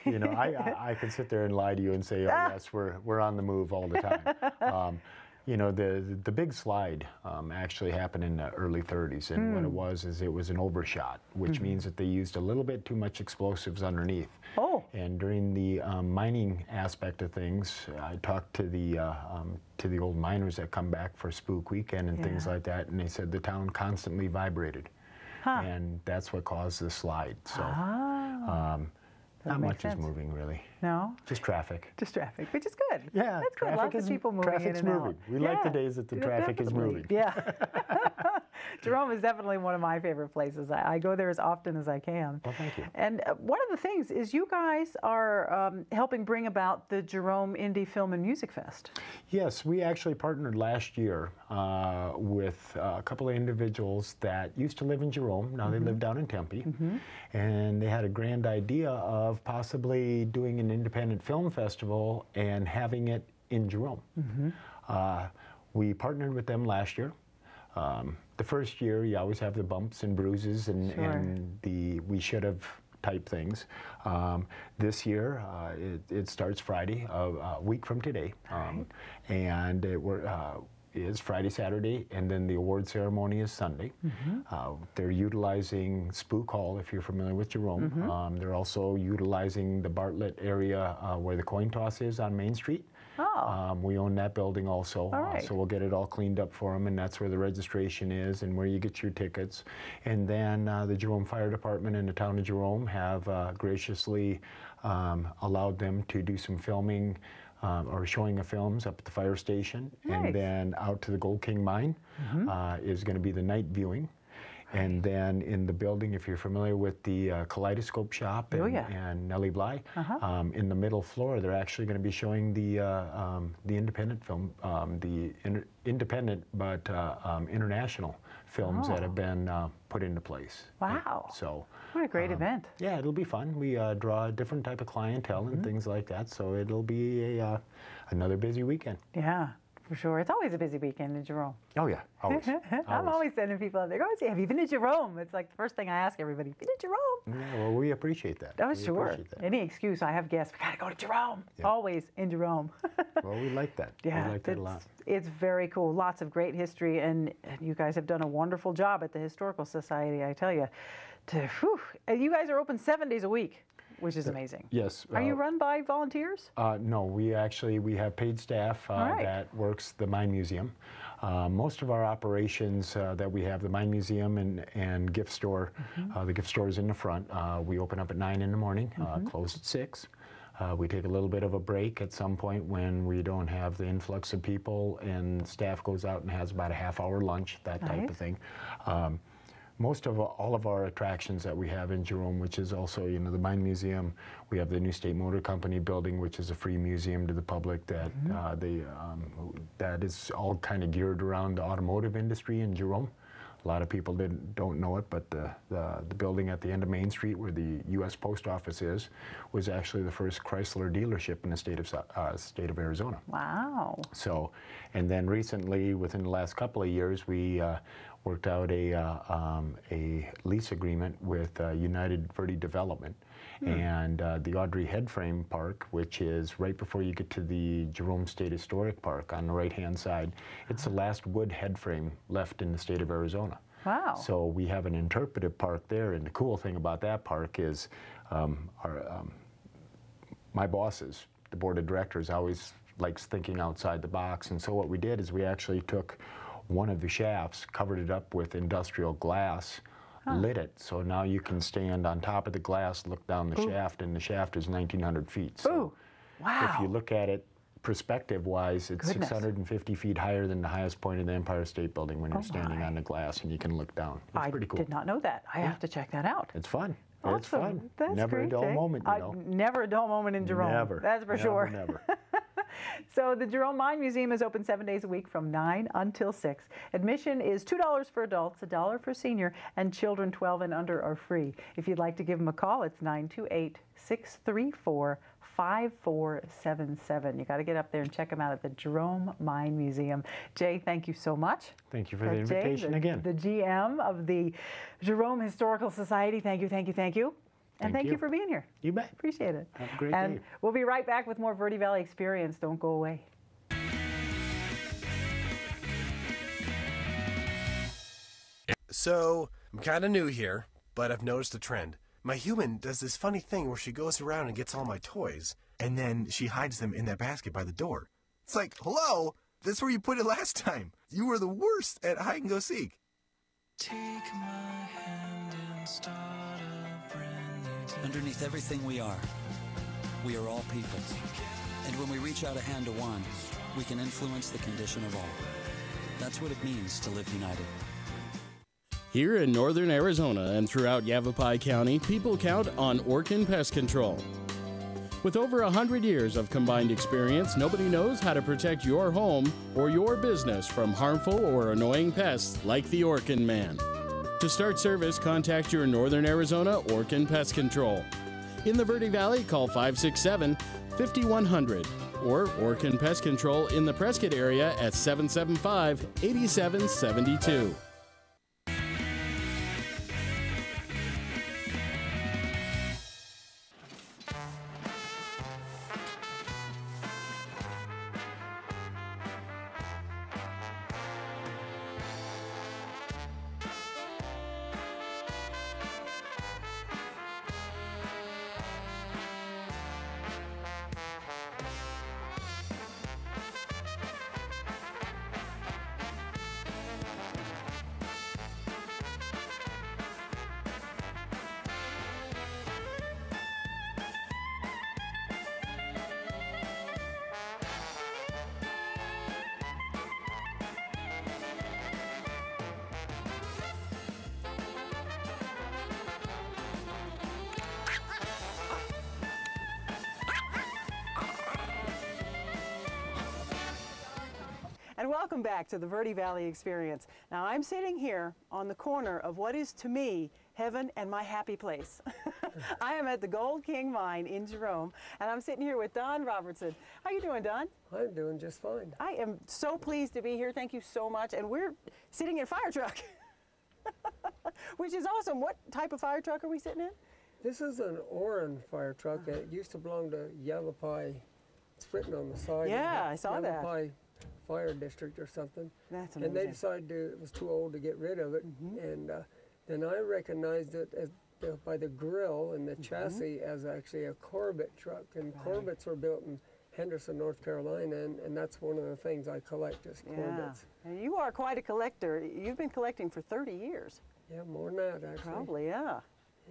I could sit there and lie to you and say, oh yes, we're on the move all the time. You know, the big slide actually happened in the early 30s, and what it was is it was an overshot, which means that they used a little bit too much explosives underneath. Oh. And during the mining aspect of things, I talked to the old miners that come back for Spook Weekend and things like that, and they said the town constantly vibrated, and that's what caused the slide. So. Not much is moving, really. No? Just traffic. Just traffic, which is good. Yeah. That's good. Lots of people moving in and out. We like the days that the traffic is moving. Yeah. Jerome is definitely one of my favorite places. I go there as often as I can. Well, thank you. And one of the things is you guys are helping bring about the Jerome Indie Film and Music Fest. Yes, we actually partnered last year with a couple of individuals that used to live in Jerome. Now they live down in Tempe. And they had a grand idea of possibly doing an independent film festival and having it in Jerome. We partnered with them last year. The first year, you always have the bumps and bruises and the we should have type things. This year, it starts Friday, a week from today, and is Friday, Saturday, and then the award ceremony is Sunday. They're utilizing Spook Hall, if you're familiar with Jerome. They're also utilizing the Bartlett area where the coin toss is on Main Street. We own that building also, so we'll get it all cleaned up for them, and that's where the registration is and where you get your tickets. And then the Jerome Fire Department in the town of Jerome have graciously allowed them to do some filming or showing of films up at the fire station. And then out to the Gold King Mine is going to be the night viewing. And then in the building, if you're familiar with the Kaleidoscope Shop and Nellie Bly, in the middle floor, they're actually going to be showing the independent film, independent but international films that have been put into place. Wow. So what a great event. Yeah, it'll be fun. We draw a different type of clientele and things like that, so it'll be a another busy weekend. Yeah. For sure. It's always a busy weekend in Jerome. Oh, yeah. Always. I'm always sending people up there. Go, have you been to Jerome? It's like the first thing I ask everybody. Been to Jerome? Yeah, well, we appreciate that. Oh, sure. Any excuse. I have guests. We got to go to Jerome. Yeah. Always in Jerome. Well, we like that. Yeah, we like that a lot. It's very cool. Lots of great history, and you guys have done a wonderful job at the Historical Society, I tell you. You guys are open 7 days a week, which is amazing. Yes. Are you run by volunteers? No, we have paid staff that works the Mine Museum. Most of our operations that we have, the Mine Museum and gift store, the gift store is in the front. We open up at 9 in the morning, close at 6. We take a little bit of a break at some point when we don't have the influx of people, and staff goes out and has about a half-hour lunch, that type of thing. Most of all of our attractions that we have in Jerome, which is also, the Mine Museum, we have the New State Motor Company building, which is a free museum to the public that that is all kind of geared around the automotive industry in Jerome. A lot of people don't know it, but the building at the end of Main Street where the U.S. Post Office is was actually the first Chrysler dealership in the state of Arizona. Wow. So, and then recently, within the last couple of years, we worked out a lease agreement with United Verde Development. And the Audrey Headframe Park, which is right before you get to the Jerome State Historic Park on the right-hand side, it's the last wood headframe left in the state of Arizona. Wow. So we have an interpretive park there, and the cool thing about that park is my bosses, the board of directors, always likes thinking outside the box. And so what we did is we actually took one of the shafts, covered it up with industrial glass, lit it, so now you can stand on top of the glass, look down the shaft, and the shaft is 1,900 feet. So wow. If you look at it perspective-wise, it's 650 feet higher than the highest point of the Empire State Building when you're standing on the glass and you can look down. It's pretty cool. I did not know that. I have to check that out. It's fun. Awesome. It's fun. That's never great, a dull moment, you know. Never a dull moment in Jerome. Never. That's for sure. Never. So the Jerome Mine Museum is open 7 days a week from 9 until 6. Admission is $2 for adults, $1 for senior, and children 12 and under are free. If you'd like to give them a call, it's 928-634-5477. You got to get up there and check them out at the Jerome Mine Museum. Jay, thank you so much. Thank you for the invitation again. The GM of the Jerome Historical Society. Thank you, thank you, thank you. And thank you for being here. You bet. Appreciate it. Have a great and day. We'll be right back with more Verde Valley Experience. Don't go away. So, I'm kind of new here, but I've noticed a trend. My human does this funny thing where she goes around and gets all my toys, and then she hides them in that basket by the door. It's like, hello, that's where you put it last time. You were the worst at hide and go seek. Take my hand and start a brand new day. Underneath everything we are all people. And when we reach out a hand to one, we can influence the condition of all. That's what it means to live united. Here in northern Arizona and throughout Yavapai County, people count on Orkin Pest Control. With over 100 years of combined experience, nobody knows how to protect your home or your business from harmful or annoying pests like the Orkin Man. To start service, contact your Northern Arizona Orkin Pest Control. In the Verde Valley, call 567-5100 or Orkin Pest Control in the Prescott area at 775-8772. welcome back to the Verde Valley Experience. Now I'm sitting here on the corner of what is to me heaven and my happy place. I am at the Gold King Mine in Jerome, and I'm sitting here with Don Robertson. How you doing, Don? I'm doing just fine. I am so pleased to be here. Thank you so much. And we're sitting in a fire truck, which is awesome. What type of fire truck are we sitting in? This is an Oren fire truck. It used to belong to Yavapai. It's written on the side. Yeah, I saw that. Yavapai Fire District or something. That's amazing. And they decided it was too old to get rid of it. And then I recognized it as by the grill and the chassis as actually a Corbett truck. And Corbett's were built in Henderson, North Carolina, and that's one of the things I collect is Corbett's. And you are quite a collector. You've been collecting for 30 years. Yeah, more than that, actually. Probably, yeah.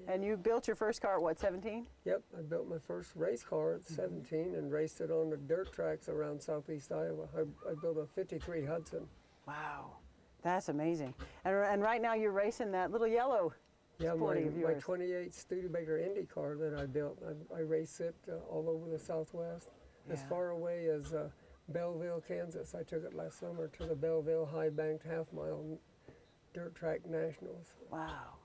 And you built your first car at what, 17? Yep, I built my first race car at 17 and raced it on the dirt tracks around southeast Iowa. I built a 53 Hudson. Wow, that's amazing. And right now you're racing that little yellow sporty of yours. My 28 Studebaker Indy car that I built. I race it all over the Southwest, as far away as Belleville, Kansas. I took it last summer to the Belleville High Banked Half Mile Dirt Track Nationals. Wow.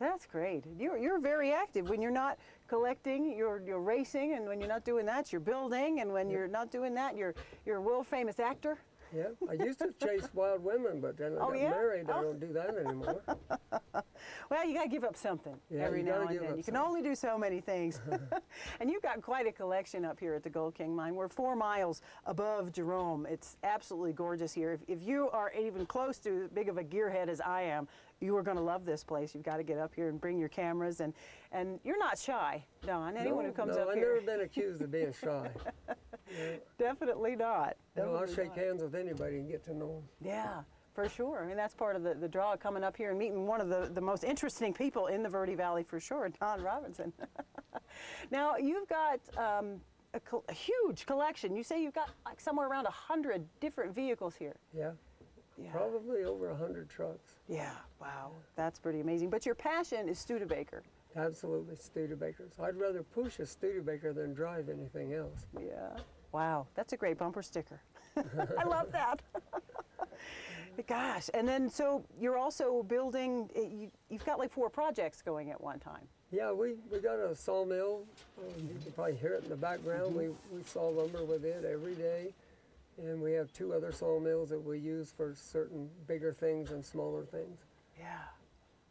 That's great. You're very active. When you're not collecting, you're racing, and when you're not doing that, you're building, and when you're not doing that, you're a world famous actor. Yeah, I used to chase wild women, but then I got married. I don't do that anymore. Well, you got to give up something every now and then. You can only do so many things. And you've got quite a collection up here at the Gold King Mine. We're 4 miles above Jerome. It's absolutely gorgeous here. If you are even close to as big of a gearhead as I am, you are going to love this place. You've got to get up here and bring your cameras. And you're not shy, Don. Anyone who comes up I've here. never been accused of being shy. Definitely not. No, I'll shake hands with anybody and get to know them. Yeah, for sure. I mean, that's part of the draw, coming up here and meeting one of the most interesting people in the Verde Valley for sure, Don Robinson. Now, you've got a huge collection. You say you've got like somewhere around 100 different vehicles here. Yeah. Probably over 100 trucks. Yeah, wow. That's pretty amazing. But your passion is Studebaker. Absolutely, Studebakers. I'd rather push a Studebaker than drive anything else. Yeah. Wow, that's a great bumper sticker. I love that. Gosh, and then so you're also building, you've got like 4 projects going at one time. Yeah, we got a sawmill. You can probably hear it in the background. We saw lumber with it every day. And we have 2 other sawmills that we use for certain bigger things and smaller things. Yeah,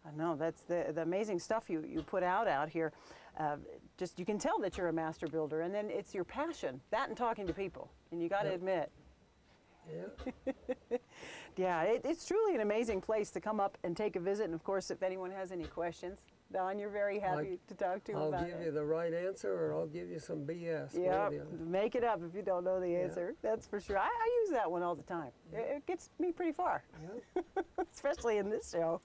I know. That's the amazing stuff you put out here. Just you can tell that you're a master builder, and then it's your passion, that and talking to people, and you got to admit. Yeah. Yeah, it's truly an amazing place to come up and take a visit. And of course, if anyone has any questions, Don, you're very happy to talk to about it. I'll give you the right answer, or I'll give you some BS. Yeah, make it up if you don't know the answer. That's for sure. I use that one all the time. It gets me pretty far, especially in this show.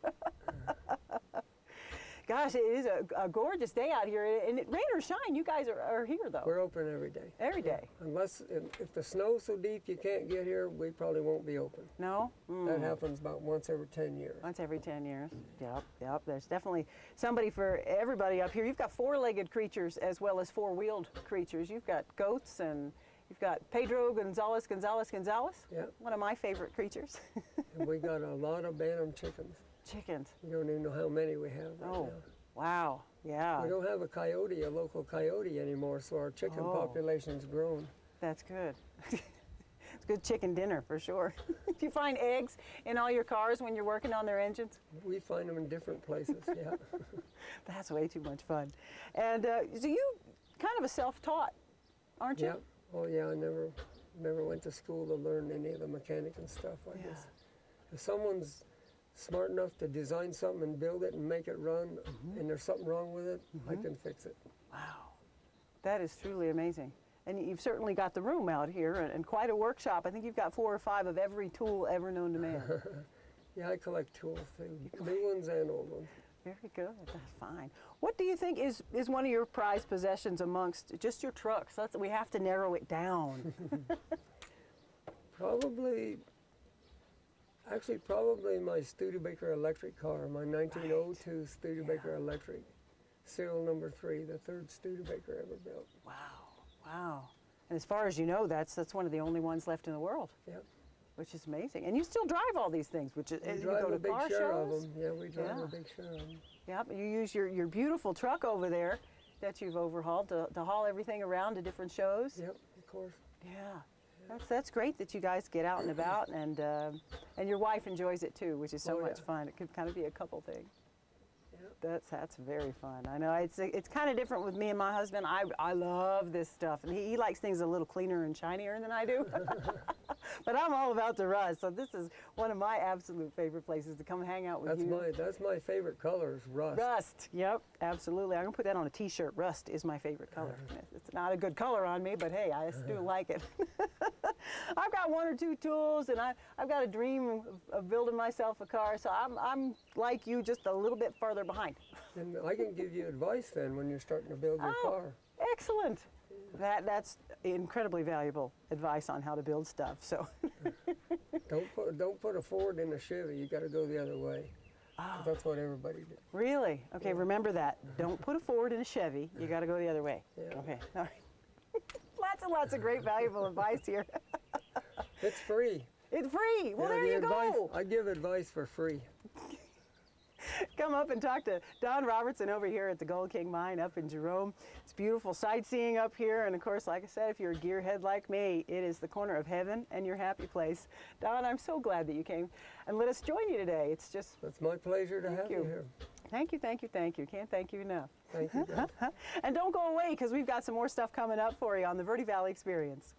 Gosh, it is a gorgeous day out here, and rain or shine, you guys are here though. We're open every day. Every day. Unless, if the snow's so deep you can't get here, we probably won't be open. No? That happens about once every 10 years. Once every 10 years. Yep. There's definitely somebody for everybody up here. You've got 4-legged creatures as well as 4-wheeled creatures. You've got goats, and you've got Pedro Gonzalez. Yep. One of my favorite creatures. And we got a lot of Bantam chickens. Chickens. You don't even know how many we have right now. Wow. Yeah. We don't have a local coyote anymore, so our chicken population's grown. That's good. It's good chicken dinner for sure. Do you find eggs in all your cars when you're working on their engines? We find them in different places, yeah. That's way too much fun. And so you kind of a self-taught, aren't you? Yeah. Oh yeah, I never went to school to learn any of the mechanic and stuff like this. If someone's smart enough to design something and build it and make it run, and there's something wrong with it, I can fix it. Wow. That is truly amazing. And you've certainly got the room out here and quite a workshop. I think you've got 4 or 5 of every tool ever known to man. Yeah, I collect tools too, new ones and old ones. Very good, that's fine. What do you think is one of your prized possessions amongst just your trucks? We have to narrow it down. Probably my Studebaker electric car, my 1902 Studebaker electric, serial number 3, the 3rd Studebaker ever built. Wow. And as far as you know, that's one of the only ones left in the world. Yep. which is amazing. And you still drive all these things, which is We you drive go to a big car share of shows. them. Yeah, we drive Yeah. a big share of them. Yep, you use your beautiful truck over there that you've overhauled to haul everything around to different shows. Yep, of course. Yeah, that's great that you guys get out and about, and your wife enjoys it too, which is so much fun. It could kind of be a couple thing. That's very fun. I know it's kind of different with me and my husband. I love this stuff, and he likes things a little cleaner and shinier than I do. But I'm all about the rust, so this is one of my absolute favorite places to come hang out with you. That's my favorite color is rust. Rust, yep, absolutely. I'm gonna put that on a T-shirt. Rust is my favorite color. It's not a good color on me, but hey, I still like it. I've got one or two tools, and I've got a dream of building myself a car, so I'm like you, just a little bit further behind. And I can give you advice then when you're starting to build your car. Excellent. That's incredibly valuable advice on how to build stuff. So don't put a Ford in a Chevy. You got to go the other way. That's what everybody did. Really? Okay, remember that. Don't put a Ford in a Chevy. You got to go the other way. Yeah. Okay. All right. Lots and lots of great valuable advice here. It's free. It's free. Well, there you go. I give advice for free. Come up and talk to Don Robertson over here at the Gold King Mine up in Jerome. It's beautiful sightseeing up here, and of course, like I said, if you're a gearhead like me, it is the corner of heaven and your happy place. Don, I'm so glad that you came and let us join you today. It's just... It's my pleasure to have you here. Thank you, thank you, thank you. Can't thank you enough. Thank you, Don. And don't go away, because we've got some more stuff coming up for you on the Verde Valley Experience.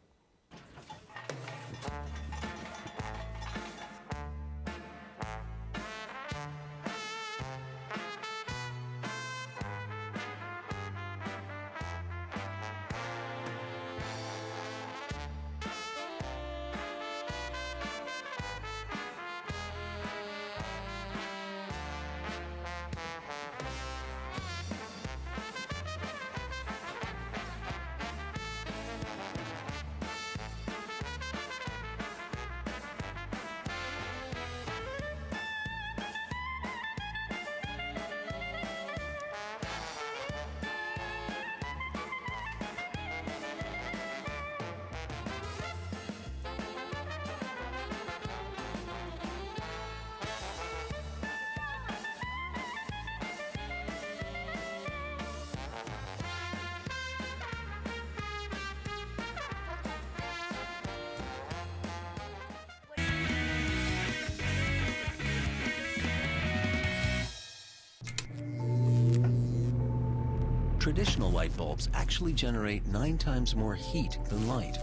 Traditional light bulbs actually generate 9 times more heat than light.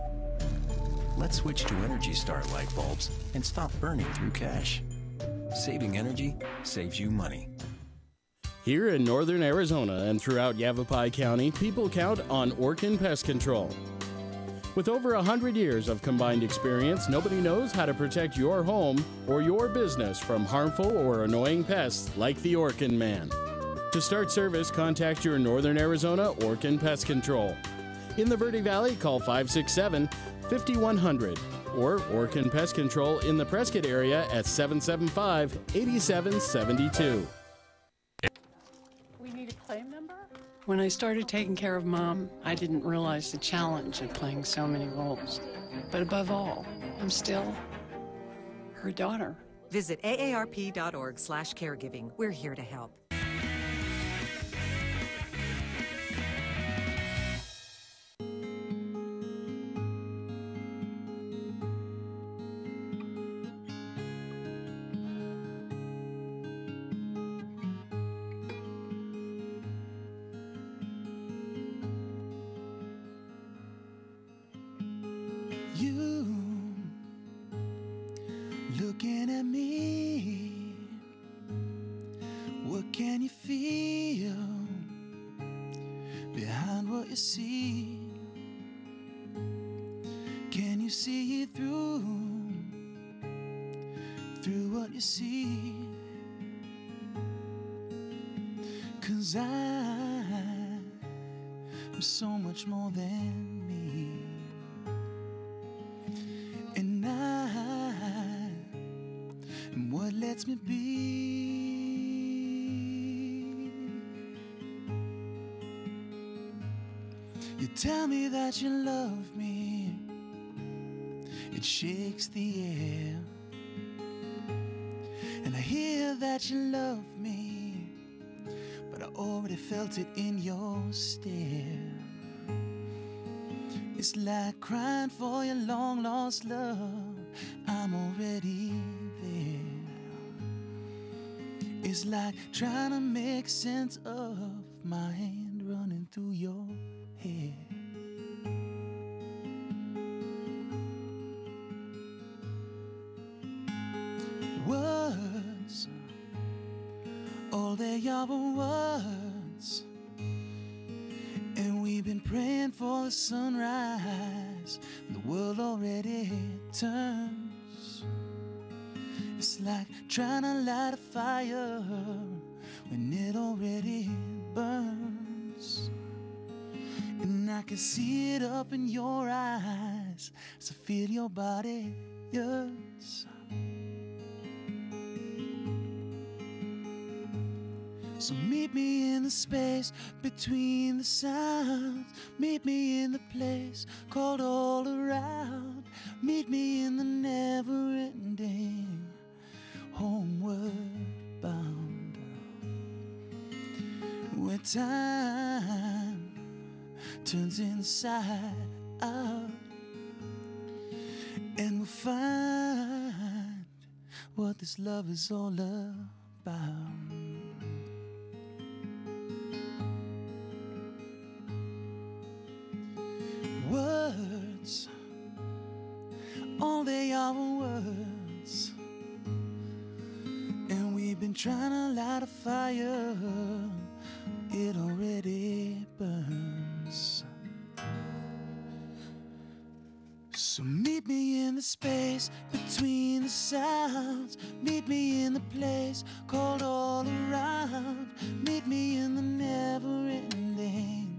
Let's switch to Energy Star light bulbs and stop burning through cash. Saving energy saves you money. Here in northern Arizona and throughout Yavapai County, people count on Orkin Pest Control. With over 100 years of combined experience, nobody knows how to protect your home or your business from harmful or annoying pests like the Orkin Man. To start service, contact your Northern Arizona Orkin Pest Control. In the Verde Valley, call 567-5100 or Orkin Pest Control in the Prescott area at 775-8772. We need a claim number? When I started taking care of Mom, I didn't realize the challenge of playing so many roles. But above all, I'm still her daughter. Visit aarp.org/caregiving. We're here to help. You looking at me, what can you feel behind what you see? Can you see through what you see? 'Cause I'm so much more than me. And I am what lets me be. You tell me that you love me, yet it shakes the air. And I hear that you love me, but I already felt it in your stare. It's like crying for your long lost love, I'm already there. It's like trying to make sense of my hand running through your hair. Words, all they are words. And we've been praying for the sunrise, and the world already turns. It's like trying to light a fire when it already burns. And I can see it up in your eyes as I feel your body hurts. So meet me in the space between the sounds. Meet me in the place called all around. Meet me in the never-ending homeward bound, where time turns inside out, and we'll find what this love is all about. Words, all they are words. And we've been trying to light a fire, it already burns. So meet me in the space between the sounds. Meet me in the place called all around. Meet me in the never-ending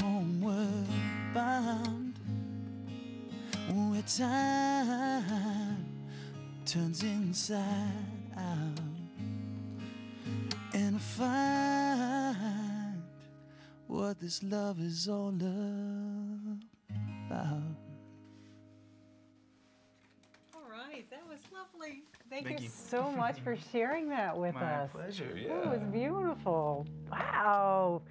homeward bound, where time turns inside out, and find what this love is all about. All right, that was lovely. Thank you so much for sharing that with us. My pleasure, yeah. It was beautiful. Wow.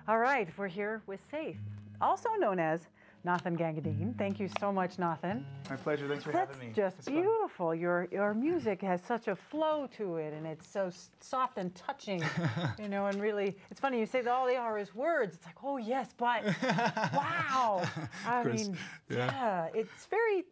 All right, we're here with Saif, also known as Nathan Gangadine. Thank you so much, Nathan. My pleasure. Thanks for having me. Just beautiful. Your music has such a flow to it, and it's so soft and touching, you know. And really, it's funny you say that all they are is words. It's like, oh yes, but wow. I mean, yeah, it's very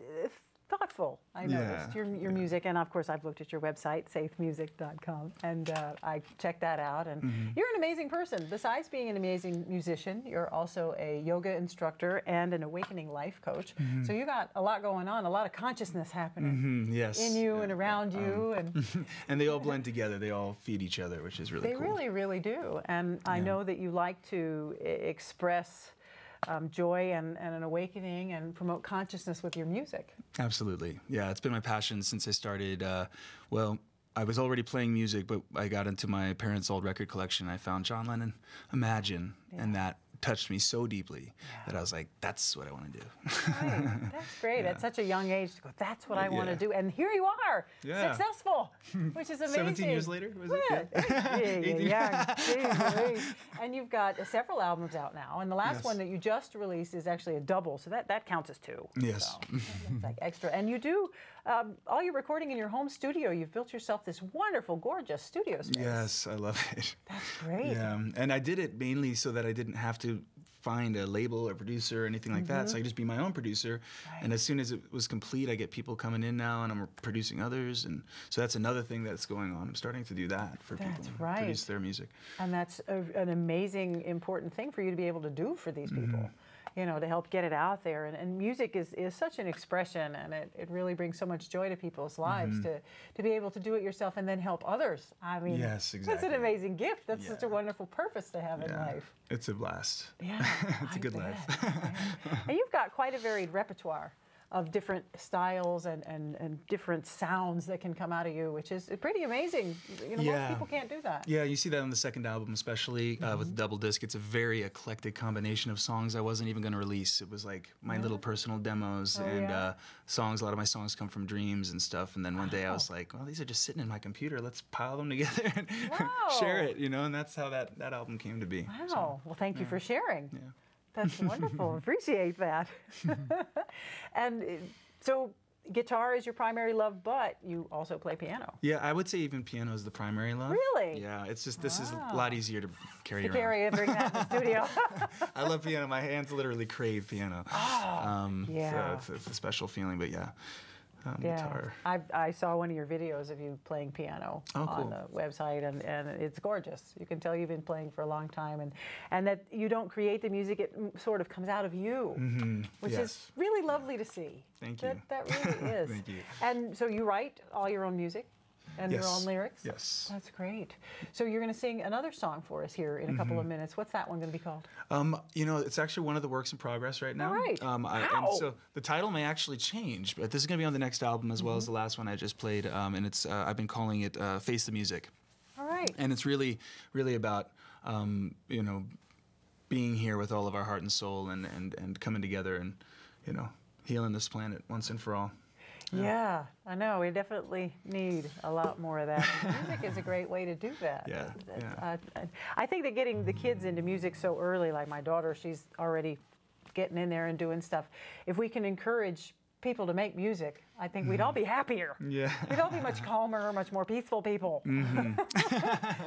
thoughtful. I noticed your music, and of course I've looked at your website, safemusic.com, and I checked that out. And you're an amazing person. Besides being an amazing musician, you're also a yoga instructor and an awakening life coach. So you got a lot going on, a lot of consciousness happening in you and around you, and and they all blend together. They all feed each other, which is really cool. They really, really do. And I know that you like to express joy and an awakening and promote consciousness with your music. Absolutely. Yeah, it's been my passion since I started. Well, I was already playing music, but I got into my parents' old record collection. I found John Lennon, Imagine, and that touched me so deeply that I was like, that's what I want to do. Right. That's great. At such a young age to go, that's what I want to do. And here you are, successful, which is amazing. 17 years later, was it? Yeah. And you've got several albums out now. And the last one that you just released is actually a double. So that counts as 2. Yes. So it's like extra. And you do all your recording in your home studio. You've built yourself this wonderful, gorgeous studio space. Yes, I love it. That's great. Yeah, and I did it mainly so that I didn't have to find a label or producer or anything like that. So I could just be my own producer. Right. And as soon as it was complete, I get people coming in now, and I'm producing others. And so that's another thing that's going on. I'm starting to do that for people to produce their music. And that's an amazing, important thing for you to be able to do for these people. You know, to help get it out there. And music is such an expression, and it really brings so much joy to people's lives to be able to do it yourself and then help others. I mean, yes, exactly. That's an amazing gift. That's such a wonderful purpose to have in life. It's a blast. Yeah, it's a good life. And you've got quite a varied repertoire of different styles and different sounds that can come out of you, which is pretty amazing. You know, most people can't do that. Yeah, you see that on the second album, especially with the double disc. It's a very eclectic combination of songs I wasn't even going to release. It was like my little personal demos songs. A lot of my songs come from dreams and stuff. And then one day I was like, well, these are just sitting in my computer. Let's pile them together and share it, you know? And that's how that album came to be. Wow. So, well, thank you for sharing. Yeah. That's wonderful. Appreciate that. And so guitar is your primary love, but you also play piano. Yeah, I would say even piano is the primary love. Really? Yeah, it's just, this is a lot easier to carry around. Carry it, bring that in the studio. I love piano. My hands literally crave piano. Yeah. So it's a special feeling, but yeah. Guitar. I saw one of your videos of you playing piano on the website, and it's gorgeous. You can tell you've been playing for a long time, and that you don't create the music, it sort of comes out of you, which is really lovely to see. Thank you. That really is. Thank you. And so you write all your own music and your own lyrics? Yes. That's great. So you're going to sing another song for us here in a couple of minutes. What's that one going to be called? You know, it's actually one of the works in progress right now. All right. And so the title may actually change, but this is going to be on the next album as well as the last one I just played. And it's I've been calling it Face the Music. All right. And it's really, really about, you know, being here with all of our heart and soul and coming together and, you know, healing this planet once and for all. Yeah, I know. We definitely need a lot more of that. And music is a great way to do that. Yeah. I think that getting the kids into music so early, like my daughter, she's already getting in there and doing stuff. If we can encourage people to make music, I think we'd all be happier. Yeah. We'd all be much calmer, much more peaceful people. We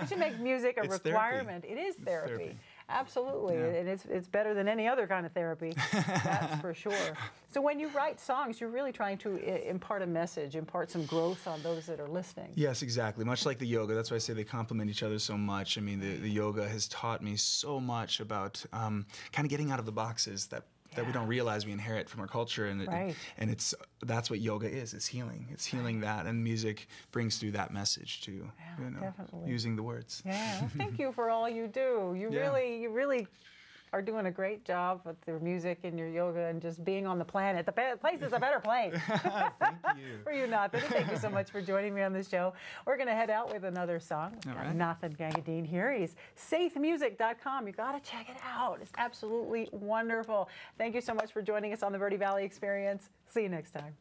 should make music a requirement. Therapy. It is therapy. Therapy. Absolutely, and it's better than any other kind of therapy, that's for sure. So when you write songs, you're really trying to impart a message, impart some growth on those that are listening. Yes, exactly. Much like the yoga, that's why I say they complement each other so much. I mean, the yoga has taught me so much about kind of getting out of the boxes that we don't realize we inherit from our culture, and that's what yoga is. It's healing. It's healing that, and music brings through that message too. You know, definitely. Using the words. Yeah, well, thank you for all you do. You really are doing a great job with your music and your yoga and just being on the planet. The place is a better place. Thank you. For you, Nathan. Thank you so much for joining me on the show. We're going to head out with another song. All right. Nathan Gangadine here. He's saithmusic.com. You got to check it out. It's absolutely wonderful. Thank you so much for joining us on the Verde Valley Experience. See you next time.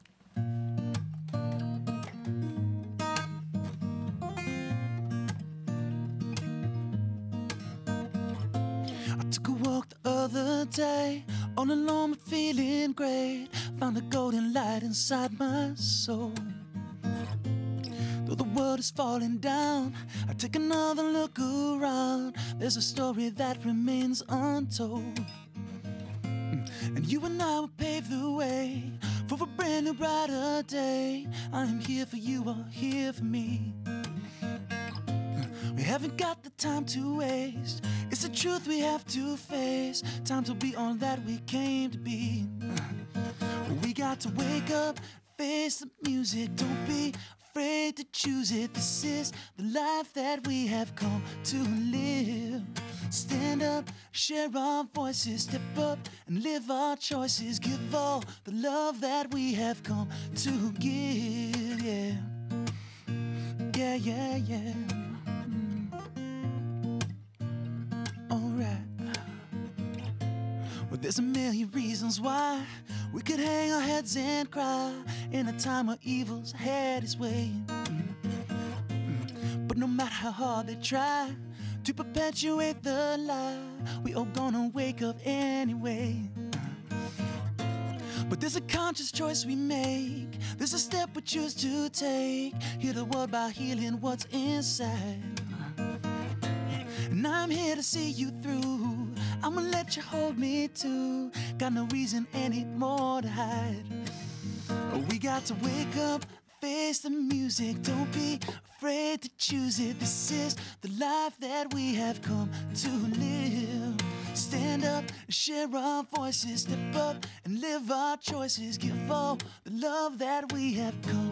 Other day, all alone but feeling great. Found a golden light inside my soul. Though the world is falling down, I take another look around. There's a story that remains untold. And you and I will pave the way for a brand new brighter day. I am here for you, are here for me. We haven't got the time to waste. It's the truth we have to face. Time to be all that we came to be. We got to wake up, face the music. Don't be afraid to choose it. This is the life that we have come to live. Stand up, share our voices, step up and live our choices. Give all the love that we have come to give. Yeah, yeah, yeah, yeah. Well, there's a million reasons why we could hang our heads and cry in a time where evil's had its way. But no matter how hard they try to perpetuate the lie, we all gonna wake up anyway. But there's a conscious choice we make. There's a step we choose to take. Heal the world by healing what's inside. And I'm here to see you through. I'ma let you hold me too. Got no reason anymore to hide. We got to wake up, face the music. Don't be afraid to choose it. This is the life that we have come to live. Stand up, share our voices. Step up and live our choices. Give all the love that we have come